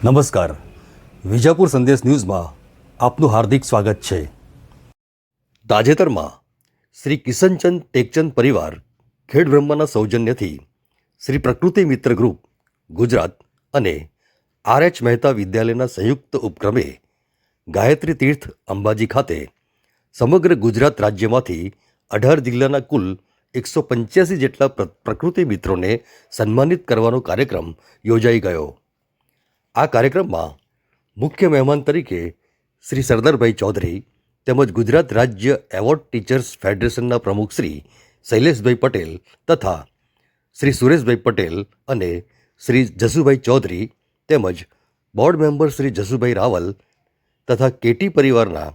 નમસ્કાર, વિજાપુર સંદેશ ન્યૂઝમાં આપનું હાર્દિક સ્વાગત છે. તાજેતરમાં શ્રી કિશનચંદ ટેકચંદ પરિવાર ખેડબ્રહ્માના સૌજન્યથી શ્રી પ્રકૃતિ મિત્ર ગ્રુપ ગુજરાત અને આર.એચ. મહેતા વિદ્યાલયના સંયુક્ત ઉપક્રમે ગાયત્રી તીર્થ અંબાજી ખાતે સમગ્ર ગુજરાત રાજ્યમાંથી 18 જિલ્લાના કુલ 185 જેટલા પ્રકૃતિ મિત્રોને સન્માનિત કરવાનો કાર્યક્રમ યોજાઈ ગયો. આ કાર્યક્રમમાં મુખ્ય મહેમાન તરીકે શ્રી સરદારભાઈ ચૌધરી તેમજ ગુજરાત રાજ્ય એવોર્ડ ટીચર્સ ફેડરેશનના પ્રમુખ શ્રી શૈલેષભાઈ પટેલ તથા શ્રી સુરેશભાઈ પટેલ અને શ્રી જસુભાઈ ચૌધરી તેમજ બોર્ડ મેમ્બર શ્રી જસુભાઈ રાવલ તથા કેટી પરિવારના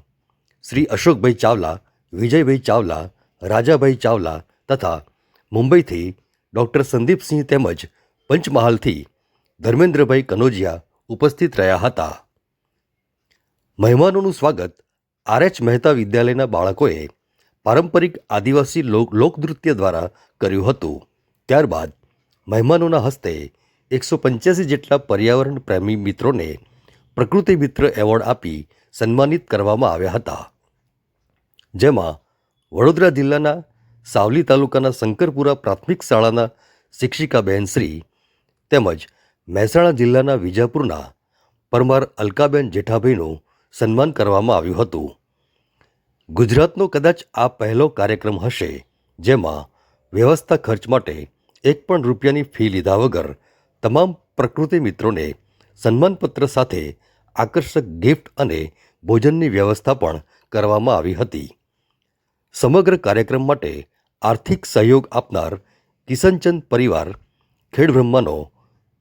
શ્રી અશોકભાઈ ચાવલા, વિજયભાઈ ચાવલા, રાજાભાઈ ચાવલા તથા મુંબઈથી ડૉક્ટર સંદીપસિંહ તેમજ પંચમહાલથી ધર્મેન્દ્રભાઈ કનોજિયા ઉપસ્થિત રહ્યા હતા. મહેમાનોનું સ્વાગત આર.એચ. મહેતા વિદ્યાલયના બાળકોએ પારંપરિક આદિવાસી લોકનૃત્ય દ્વારા કર્યું હતું. ત્યારબાદ મહેમાનોના હસ્તે 185 જેટલા પર્યાવરણ પ્રેમી મિત્રોને પ્રકૃતિ મિત્ર એવોર્ડ આપી સન્માનિત કરવામાં આવ્યા હતા. જેમાં વડોદરા જિલ્લાના સાવલી તાલુકાના શંકરપુરા પ્રાથમિક શાળાના શિક્ષિકા બહેનશ્રી તેમજ મહેસાણા જિલ્લાના વિજાપુરના પરમાર અલકાબેન જેઠાભાઈનું સન્માન કરવામાં આવ્યું હતું. ગુજરાતનો કદાચ આ પહેલો કાર્યક્રમ હશે જેમાં વ્યવસ્થા ખર્ચ માટે 1 પણ રૂપિયાની ફી લીધા વગર તમામ પ્રકૃતિ મિત્રોને સન્માનપત્ર સાથે આકર્ષક ગિફ્ટ અને ભોજનની વ્યવસ્થા પણ કરવામાં આવી હતી. સમગ્ર કાર્યક્રમ માટે આર્થિક સહયોગ આપનાર કિશનચંદ પરિવાર ખેડબ્રહ્માનો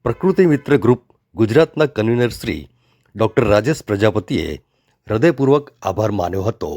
પ્રકૃતિ મિત્ર ગ્રુપ ગુજરાતના કન્વીનર શ્રી ડૉક્ટર રાજેશ પ્રજાપતિએ હૃદયપૂર્વક આભાર માન્યો હતો.